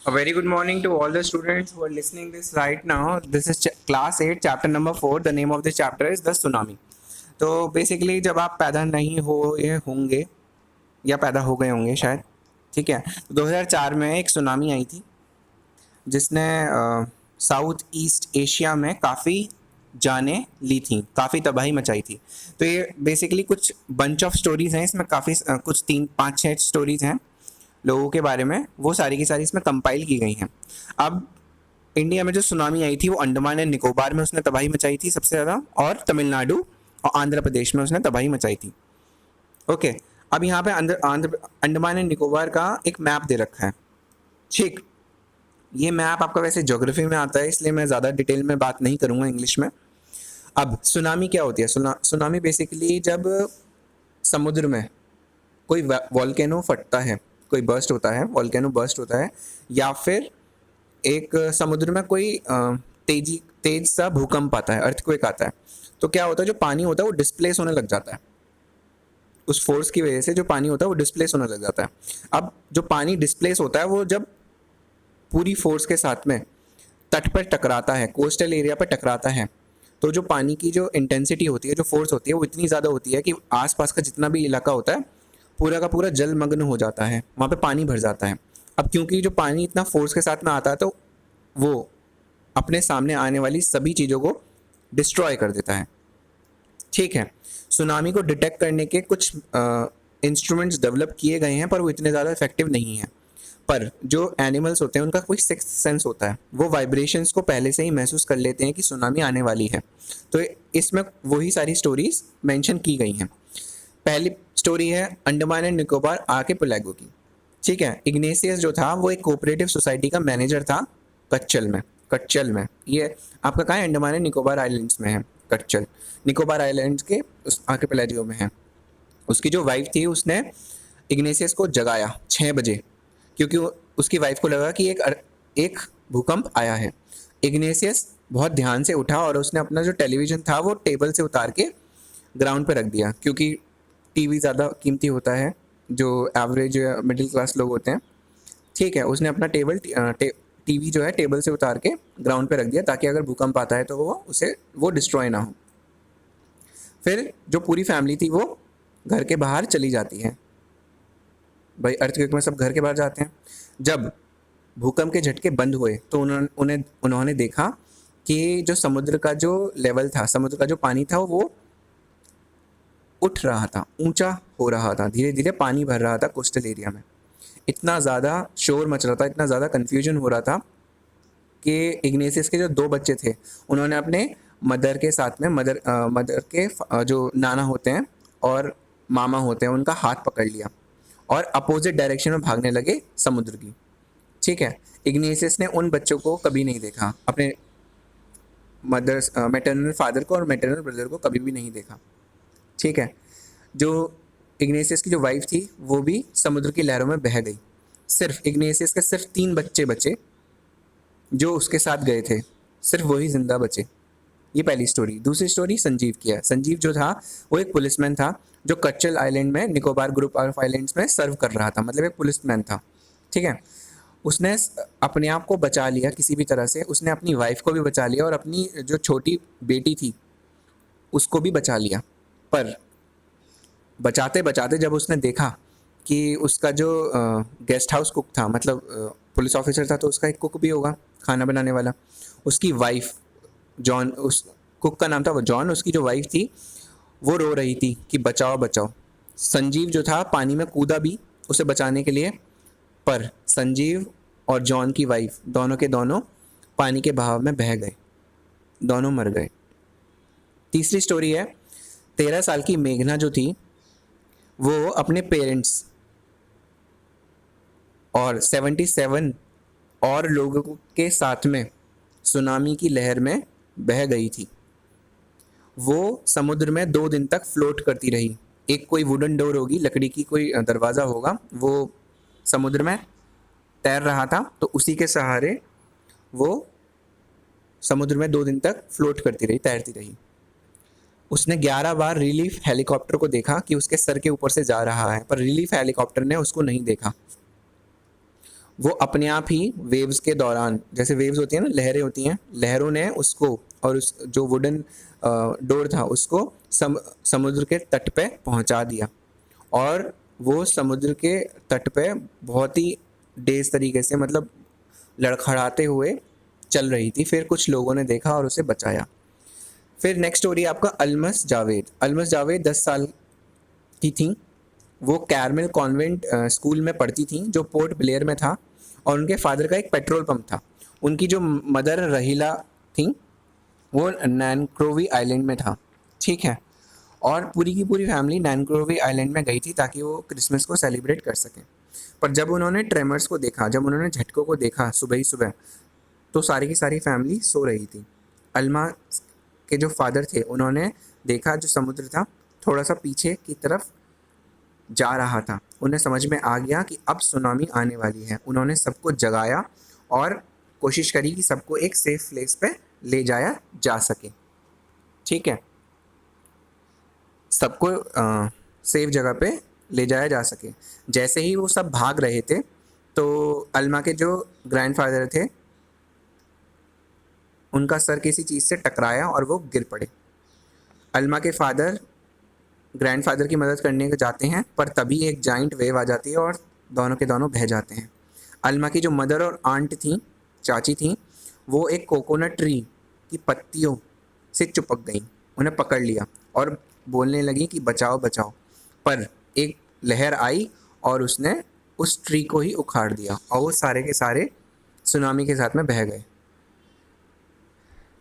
A very good morning to all the students who are listening this right now. This is class 8 chapter number 4. The name of the chapter is the tsunami. तो basically जब आप पैदा नहीं हो ये होंगे या पैदा हो गए होंगे शायद, ठीक है। 2004 में एक सुनामी आई थी जिसने साउथ ईस्ट एशिया में काफ़ी जानें ली थी, काफ़ी तबाही मचाई थी। तो ये बेसिकली कुछ बंच ऑफ स्टोरीज़ हैं, इसमें काफ़ी कुछ 3-5-6 स्टोरीज़ हैं लोगों के बारे में, वो सारी की सारी इसमें कंपाइल की गई हैं। अब इंडिया में जो सुनामी आई थी वो अंडमान एंड निकोबार में उसने तबाही मचाई थी सबसे ज़्यादा, और तमिलनाडु और आंध्र प्रदेश में उसने तबाही मचाई थी। ओके, अब यहाँ पे अंडमान एंड निकोबार का एक मैप दे रखा है, ठीक। ये मैप आपका वैसे ज्योग्राफी में आता है, इसलिए मैं ज़्यादा डिटेल में बात नहीं करूँगा इंग्लिश में। अब सुनामी क्या होती है? सुनामी बेसिकली जब समुद्र में कोई वॉल्केनो फटता है, कोई बर्स्ट होता है, वॉल्केनो बर्स्ट होता है, या फिर एक समुद्र में कोई तेज सा भूकंप आता है, अर्थक्वेक आता है, तो क्या होता है, जो पानी होता है वो डिस्प्लेस होने लग जाता है। उस फोर्स की वजह से जो पानी होता है वो डिस्प्लेस होने लग जाता है। अब जो पानी डिस्प्लेस होता है वो जब पूरी फोर्स के साथ में तट पर टकराता है, कोस्टल एरिया पर टकराता है, तो जो पानी की जो इंटेंसिटी होती है, जो फोर्स होती है, वो इतनी ज़्यादा होती है कि आसपास का जितना भी इलाका होता है पूरा का पूरा जलमग्न हो जाता है, वहाँ पे पानी भर जाता है। अब क्योंकि जो पानी इतना फोर्स के साथ में आता है तो वो अपने सामने आने वाली सभी चीज़ों को डिस्ट्रॉय कर देता है, ठीक है। सुनामी को डिटेक्ट करने के कुछ इंस्ट्रूमेंट्स डेवलप किए गए हैं, पर वो इतने ज़्यादा इफेक्टिव नहीं हैं। पर जो एनिमल्स होते हैं उनका कोई सिक्स्थ सेंस होता है, वो वाइब्रेशंस को पहले से ही महसूस कर लेते हैं कि सुनामी आने वाली है। तो इसमें वही सारी स्टोरीज मेंशन की गई हैं। पहली स्टोरी है अंडमान एंड निकोबार आर्किपेलागो की, ठीक है। इग्नेशियस जो था वो एक कोऑपरेटिव सोसाइटी का मैनेजर था कच्चल में। ये आपका कहाँ है? अंडमान एंड निकोबार आइलैंड्स में है कच्चल, निकोबार आइलैंड्स के उस आर्किपेलागो में है। उसकी जो वाइफ थी उसने इग्नेशियस को जगाया 6 बजे, क्योंकि उसकी वाइफ को लगा कि एक भूकंप आया है। इग्नेशियस बहुत ध्यान से उठा और उसने अपना जो टेलीविज़न था वो टेबल से उतार के ग्राउंड पे रख दिया, क्योंकि टीवी ज़्यादा कीमती होता है जो एवरेज मिडिल क्लास लोग होते हैं, ठीक है। उसने अपना टीवी जो है टेबल से उतार के ग्राउंड पे रख दिया, ताकि अगर भूकंप आता है तो वो डिस्ट्रॉय ना हो। फिर जो पूरी फैमिली थी वो घर के बाहर चली जाती है। भाई अर्थक्वेक में सब घर के बाहर जाते हैं। जब भूकंप के झटके बंद हुए तो उन्होंने देखा कि जो समुद्र का जो लेवल था, समुद्र का जो पानी था वो उठ रहा था, ऊंचा हो रहा था, धीरे धीरे पानी भर रहा था कोस्टल एरिया में। इतना ज़्यादा शोर मच रहा था, इतना ज़्यादा कन्फ्यूजन हो रहा था कि इग्नेशियस के जो 2 बच्चे थे उन्होंने अपने मदर के साथ में मदर के जो नाना होते हैं और मामा होते हैं उनका हाथ पकड़ लिया और अपोजिट डायरेक्शन में भागने लगे समुद्र की, ठीक है। इग्नेशियस ने उन बच्चों को कभी नहीं देखा, अपने मैटरनल फादर को और मैटरनल ब्रदर को कभी भी नहीं देखा, ठीक है। जो इग्नेशियस की जो वाइफ थी वो भी समुद्र की लहरों में बह गई। सिर्फ इग्नेशियस के सिर्फ 3 बच्चे बचे जो उसके साथ गए थे, सिर्फ वही जिंदा बचे। ये पहली स्टोरी। दूसरी स्टोरी संजीव की है। संजीव जो था वो एक पुलिसमैन था जो कच्चल आइलैंड में, निकोबार ग्रुप ऑफ आइलैंड्स में सर्व कर रहा था, मतलब एक पुलिसमैन था, ठीक है। उसने अपने आप को बचा लिया किसी भी तरह से, उसने अपनी वाइफ को भी बचा लिया और अपनी जो छोटी बेटी थी उसको भी बचा लिया। पर बचाते बचाते जब उसने देखा कि उसका जो गेस्ट हाउस कुक था, मतलब पुलिस ऑफिसर था तो उसका एक कुक भी होगा खाना बनाने वाला, उसकी वाइफ जॉन, उस कुक का नाम था वो जॉन, उसकी जो वाइफ थी वो रो रही थी कि बचाओ बचाओ। संजीव जो था पानी में कूदा भी उसे बचाने के लिए, पर संजीव और जॉन की वाइफ दोनों के दोनों पानी के बहाव में बह गए, दोनों मर गए। तीसरी स्टोरी है 13 साल की मेघना जो थी वो अपने पेरेंट्स और 77 और लोगों के साथ में सुनामी की लहर में बह गई थी। वो समुद्र में 2 दिन तक फ्लोट करती रही। एक कोई वुडन डोर होगी, लकड़ी की कोई दरवाज़ा होगा, वो समुद्र में तैर रहा था, तो उसी के सहारे वो समुद्र में 2 दिन तक फ्लोट करती रही, तैरती रही। उसने 11 बार रिलीफ हेलीकॉप्टर को देखा कि उसके सर के ऊपर से जा रहा है, पर रिलीफ हेलीकॉप्टर ने उसको नहीं देखा। वो अपने आप ही वेव्स के दौरान, जैसे वेव्स होती हैं ना, लहरें होती हैं, लहरों ने उसको और उस जो वुडन डोर था उसको समुद्र के तट पे पहुंचा दिया। और वो समुद्र के तट पे बहुत ही तेज तरीके से, मतलब लड़खड़ाते हुए चल रही थी। फिर कुछ लोगों ने देखा और उसे बचाया। फिर नेक्स्ट स्टोरी है आपका अलमस जावेद। अलमस जावेद 10 साल की थी। वो कैरमल कॉन्वेंट स्कूल में पढ़ती थी जो पोर्ट ब्लेयर में था, और उनके फादर का एक पेट्रोल पंप था। उनकी जो मदर रहीला थी वो नैनक्रोवी आइलैंड में था, ठीक है। और पूरी की पूरी फैमिली नैनक्रोवी आइलैंड में गई थी ताकि वो क्रिसमस को सेलिब्रेट कर सकें। पर जब उन्होंने ट्रेमर्स को देखा, जब उन्होंने झटकों को देखा सुबह ही सुबह, तो सारी की सारी फैमिली सो रही थी। अल्मा के जो फादर थे उन्होंने देखा जो समुद्र था थोड़ा सा पीछे की तरफ जा रहा था। उन्हें समझ में आ गया कि अब सुनामी आने वाली है। उन्होंने सबको जगाया और कोशिश करी कि सबको एक सेफ प्लेस पे ले जाया जा सके, ठीक है, सबको सेफ जगह पे ले जाया जा सके। जैसे ही वो सब भाग रहे थे तो अल्मा के जो ग्रैंडफादर थे उनका सर किसी चीज़ से टकराया और वो गिर पड़े। अल्मा के फादर ग्रैंडफादर की मदद करने जाते हैं, पर तभी एक जाइंट वेव आ जाती है और दोनों के दोनों बह जाते हैं। अल्मा की जो मदर और आंट थी, चाची थी, वो एक कोकोनट ट्री की पत्तियों से चिपक गईं। उन्हें पकड़ लिया और बोलने लगी कि बचाओ बचाओ। पर एक लहर आई और उसने उस ट्री को ही उखाड़ दिया और वो सारे के सारे सुनामी के साथ में बह गए।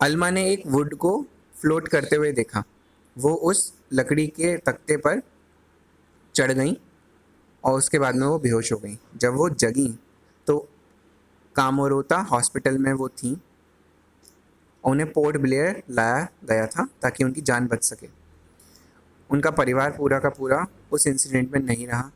अल्मा ने एक वुड को फ्लोट करते हुए देखा। वो उस लकड़ी के तख्ते पर चढ़ गईं और उसके बाद में वो बेहोश हो गई। जब वो जगी तो कामोरोता हॉस्पिटल में वो थी। उन्हें पोर्ट ब्लेयर लाया गया था ताकि उनकी जान बच सके। उनका परिवार पूरा का पूरा उस इंसिडेंट में नहीं रहा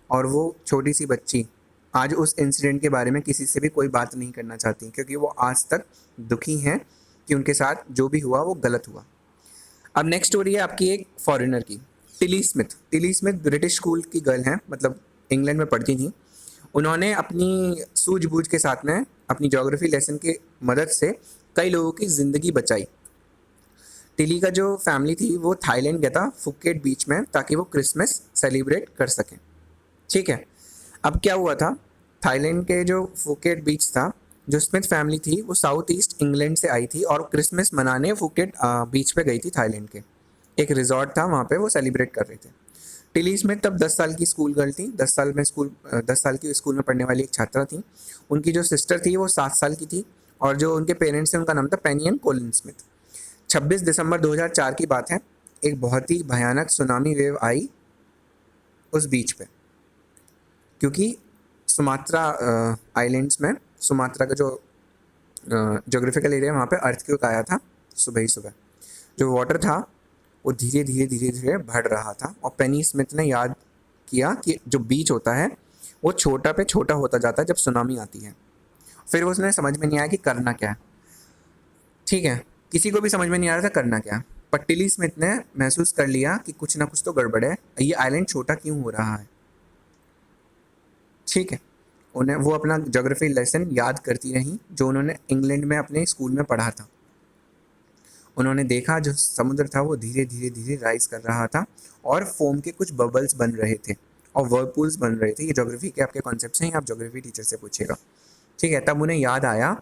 और वो छोटी सी बच्ची आज उस इंसिडेंट के बारे में किसी से भी कोई बात नहीं करना चाहती, क्योंकि वो आज तक दुखी हैं कि उनके साथ जो भी हुआ वो गलत हुआ। अब नेक्स्ट स्टोरी है आपकी एक फॉरेनर की, Tilly Smith. Tilly Smith British school की गर्ल हैं, मतलब इंग्लैंड में पढ़ती थी। उन्होंने अपनी सूझबूझ के साथ में अपनी ज्योग्राफी लेसन की मदद से कई लोगों की ज़िंदगी बचाई। टिली का जो फैमिली थी वो थाईलैंड गया था फुकेट बीच में ताकि वो क्रिसमस सेलिब्रेट कर सकें, ठीक है। अब क्या हुआ था, थाईलैंड के जो फुकेट बीच था, जो स्मिथ फैमिली थी वो साउथ ईस्ट इंग्लैंड से आई थी और क्रिसमस मनाने फुकेट बीच पे गई थी। थाईलैंड के एक रिजॉर्ट था वहाँ पे वो सेलिब्रेट कर रहे थे। टिली स्मिथ तब 10 साल की स्कूल गर्ल थी। 10 साल की स्कूल में पढ़ने वाली एक छात्रा थी। उनकी जो सिस्टर थी वो 7 साल की थी और जो उनके पेरेंट्स थे उनका नाम था पेनी एंड कोलिन स्मिथ। 26 दिसंबर 2004 की बात है। एक बहुत ही भयानक सुनामी वेव आई उस बीच पे, क्योंकि सुमात्रा आइलैंड्स में, सुमात्रा का जो जोग्राफिकल एरिया वहाँ पे अर्थक्वेक आया था सुबह ही सुबह। जो वाटर था वो धीरे धीरे धीरे धीरे बढ़ रहा था और पेनी स्मिथ ने याद किया कि जो बीच होता है वो छोटा पे छोटा होता जाता है जब सुनामी आती है। फिर उसने समझ में नहीं आया कि करना क्या है, ठीक है, किसी को भी समझ में नहीं आ रहा था करना क्या। पर टिली स्मिथ ने महसूस कर लिया कि कुछ ना कुछ तो गड़बड़ है, ये आइलैंड छोटा क्यों हो रहा है, ठीक है। उन्हें वो अपना ज्योग्राफी लेसन याद करती रहीं जो उन्होंने इंग्लैंड में अपने स्कूल में पढ़ा था। उन्होंने देखा जो समुद्र था वो धीरे धीरे धीरे राइज कर रहा था और फोम के कुछ बबल्स बन रहे थे और वर्लपूल्स बन रहे थे। ये ज्योग्राफी के आपके कॉन्सेप्ट्स हैं, आप ज्योग्राफी टीचर से पूछेगा, ठीक है। तब उन्हें याद आया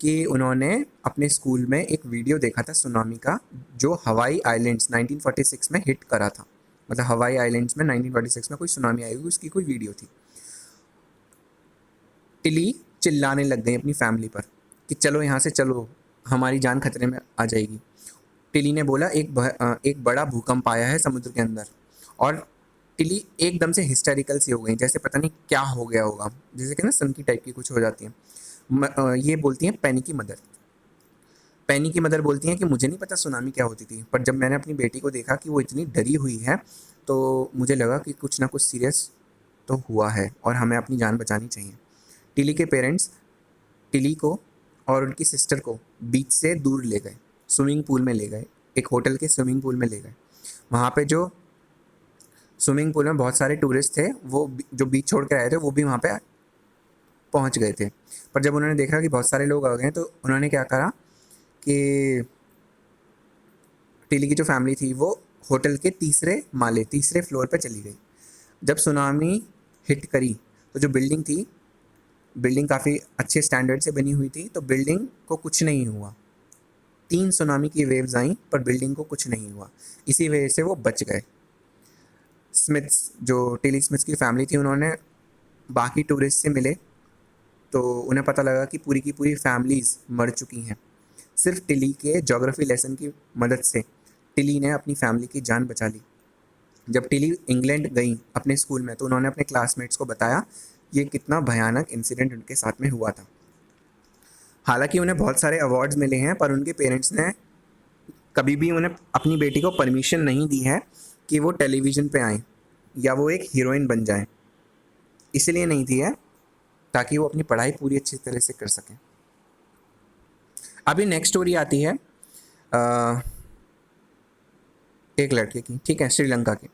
कि उन्होंने अपने स्कूल में एक वीडियो देखा था सुनामी का जो हवाई आइलैंड्स 1946 में हिट करा था। मतलब हवाई आइलैंड्स में 1946 में कोई सुनामी आई हुई, उसकी कोई वीडियो थी। टिली चिल्लाने लग गई अपनी फैमिली पर कि चलो यहाँ से चलो, हमारी जान खतरे में आ जाएगी। टिली ने बोला एक बड़ा भूकंप आया है समुद्र के अंदर। और टिली एकदम से हिस्टेरिकल सी हो गई, जैसे पता नहीं क्या हो गया होगा, जैसे कि ना सनकी टाइप की कुछ हो जाती है। ये बोलती हैं पेनी की मदर। पेनी की मदर बोलती हैं कि मुझे नहीं पता सुनामी क्या होती थी, पर जब मैंने अपनी बेटी को देखा कि वो इतनी डरी हुई है तो मुझे लगा कि कुछ ना कुछ सीरियस तो हुआ है और हमें अपनी जान बचानी चाहिए। टिली के पेरेंट्स टिली को और उनकी सिस्टर को बीच से दूर ले गए, स्विमिंग पूल में ले गए, एक होटल के स्विमिंग पूल में ले गए। वहाँ पे जो स्विमिंग पूल में बहुत सारे टूरिस्ट थे, वो जो बीच छोड़ कर आए थे वो भी वहाँ पे पहुंच गए थे। पर जब उन्होंने देखा कि बहुत सारे लोग आ गए तो उन्होंने क्या करा कि टिली की जो फैमिली थी वो होटल के तीसरे फ्लोर पर चली गई। जब सुनामी हिट करी तो जो बिल्डिंग थी, बिल्डिंग काफ़ी अच्छे स्टैंडर्ड से बनी हुई थी, तो बिल्डिंग को कुछ नहीं हुआ। 3 सुनामी की वेव्स आई पर बिल्डिंग को कुछ नहीं हुआ, इसी वजह से वो बच गए। स्मिथ्स, जो टिली स्मिथ्स की फैमिली थी, उन्होंने बाकी टूरिस्ट से मिले तो उन्हें पता लगा कि पूरी की पूरी फैमिलीज़ मर चुकी हैं। सिर्फ टिली के ज्योग्राफी लेसन की मदद से टिली ने अपनी फैमिली की जान बचा ली। जब टिली इंग्लैंड गई अपने स्कूल में तो उन्होंने अपने क्लासमेट्स को बताया ये कितना भयानक इंसिडेंट उनके साथ में हुआ था। हालांकि उन्हें बहुत सारे अवार्ड्स मिले हैं पर उनके पेरेंट्स ने कभी भी उन्हें अपनी बेटी को परमिशन नहीं दी है कि वो टेलीविज़न पे आएँ या वो एक हीरोइन बन जाएं। इसलिए नहीं दी है ताकि वो अपनी पढ़ाई पूरी अच्छी तरह से कर सकें। अभी नेक्स्ट स्टोरी आती है एक लड़के की, ठीक है, श्रीलंका की।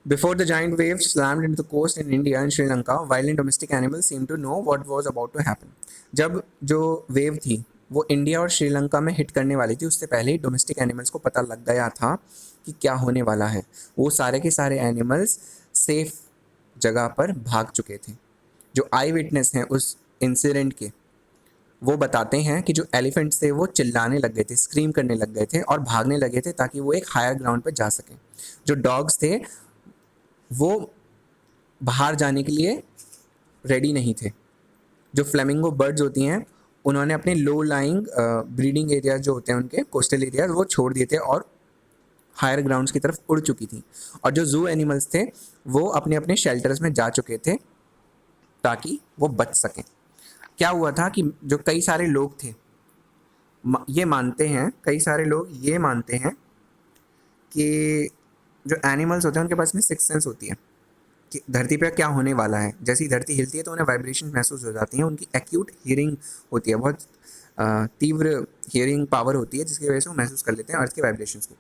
Before the giant waves slammed into the coast in India and Sri Lanka, violent domestic animals seemed to know what was about to happen. जब जो वेव थी वो इंडिया और श्रीलंका में हिट करने वाली थी, उससे पहले ही डोमेस्टिक एनिमल्स को पता लग गया था कि क्या होने वाला है। वो सारे के सारे एनिमल्स सेफ जगह पर भाग चुके थे। जो आई विटनेस हैं उस इंसिडेंट के, वो बताते हैं कि जो एलिफेंट्स थे वो चिल्लाने लग गए थे, स्क्रीम करने लग गए थे और भागने लगे थे ताकि वो एक हायर ग्राउंड पर जा सकें। जो डॉग्स थे वो बाहर जाने के लिए रेडी नहीं थे। जो फ्लेमिंगो बर्ड्स होती हैं उन्होंने अपने लो लाइंग ब्रीडिंग एरियाज जो होते हैं उनके कोस्टल एरियाज वो छोड़ दिए थे और हायर ग्राउंड्स की तरफ उड़ चुकी थी। और जो जू एनिमल्स थे वो अपने अपने शेल्टर्स में जा चुके थे ताकि वो बच सकें। क्या हुआ था कि जो कई सारे लोग थे ये मानते हैं, कई सारे लोग ये मानते हैं कि जो एनिमल्स होते हैं उनके पास में सिक्स सेंस होती है कि धरती पे क्या होने वाला है। जैसे ही धरती हिलती है तो उन्हें वाइब्रेशन महसूस हो जाती हैं। उनकी एक्यूट हियरिंग होती है, बहुत तीव्र हियरिंग पावर होती है जिसकी वजह से वो महसूस कर लेते हैं अर्थ के वाइब्रेशंस को।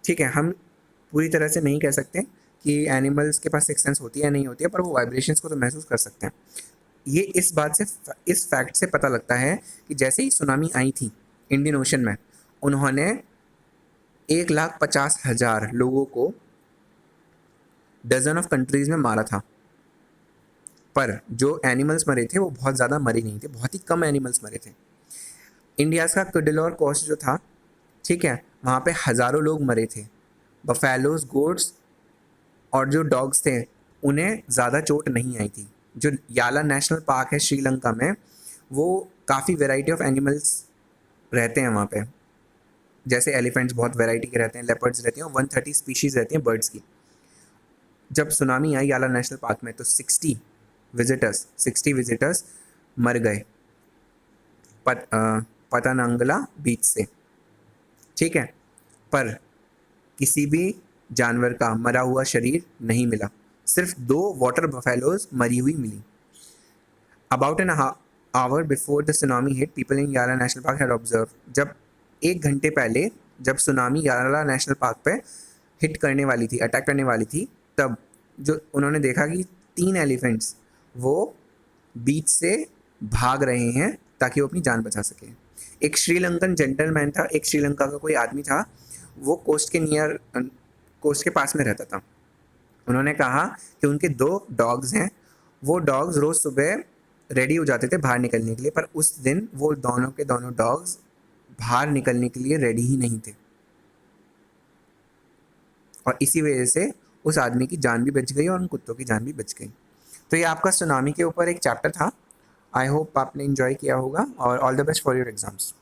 ठीक है, हम पूरी तरह से नहीं कह सकते कि एनिमल्स के पास सिक्स सेंस होती है या नहीं होती है, पर वो वाइब्रेशंस को तो महसूस कर सकते हैं। ये इस फैक्ट से पता लगता है कि जैसे ही सुनामी आई थी इंडियन ओशन में, उन्होंने 1,50,000 लोगों को डजन ऑफ कंट्रीज़ में मारा था। पर जो एनिमल्स मरे थे वो बहुत ज़्यादा मरे नहीं थे, बहुत ही कम एनिमल्स मरे थे। इंडिया का कुडलोर कोस्ट जो था, ठीक है, वहाँ पे हज़ारों लोग मरे थे। बफेलोज, गोट्स और जो डॉग्स थे उन्हें ज़्यादा चोट नहीं आई थी। जो याला नेशनल पार्क है श्रीलंका में, वो काफ़ी वैरायटी ऑफ एनिमल्स रहते हैं वहाँ पे। जैसे एलिफेंट्स बहुत वैरायटी के रहते हैं, लेपर्ड्स रहती हैं, 130 स्पीशीज़ रहती हैं बर्ड्स की। जब सुनामी आई याला नेशनल पार्क में तो 60 विजिटर्स मर गए पतनंगला बीच से, ठीक है। पर किसी भी जानवर का मरा हुआ शरीर नहीं मिला, सिर्फ 2 वाटर बफेलोज मरी हुई मिली। About an hour before the tsunami hit, people in Yala national park had observe. जब 1 घंटे पहले जब सुनामी याला नेशनल पार्क पे हिट करने वाली थी, अटैक करने वाली थी, तब जो उन्होंने देखा कि 3 एलिफेंट्स वो बीच से भाग रहे हैं ताकि वो अपनी जान बचा सके। एक श्रीलंकन जेंटलमैन था, एक श्रीलंका का कोई आदमी था, वो कोस्ट के पास में रहता था। उन्होंने कहा कि उनके 2 डॉग्स हैं, वो डॉग्स रोज़ सुबह रेडी हो जाते थे बाहर निकलने के लिए, पर उस दिन वो दोनों के दोनों डॉग्स बाहर निकलने के लिए रेडी ही नहीं थे और इसी वजह से उस आदमी की जान भी बच गई और उन कुत्तों की जान भी बच गई। तो ये आपका सुनामी के ऊपर एक चैप्टर था। आई होप आपने एंजॉय किया होगा और all the best for your exams.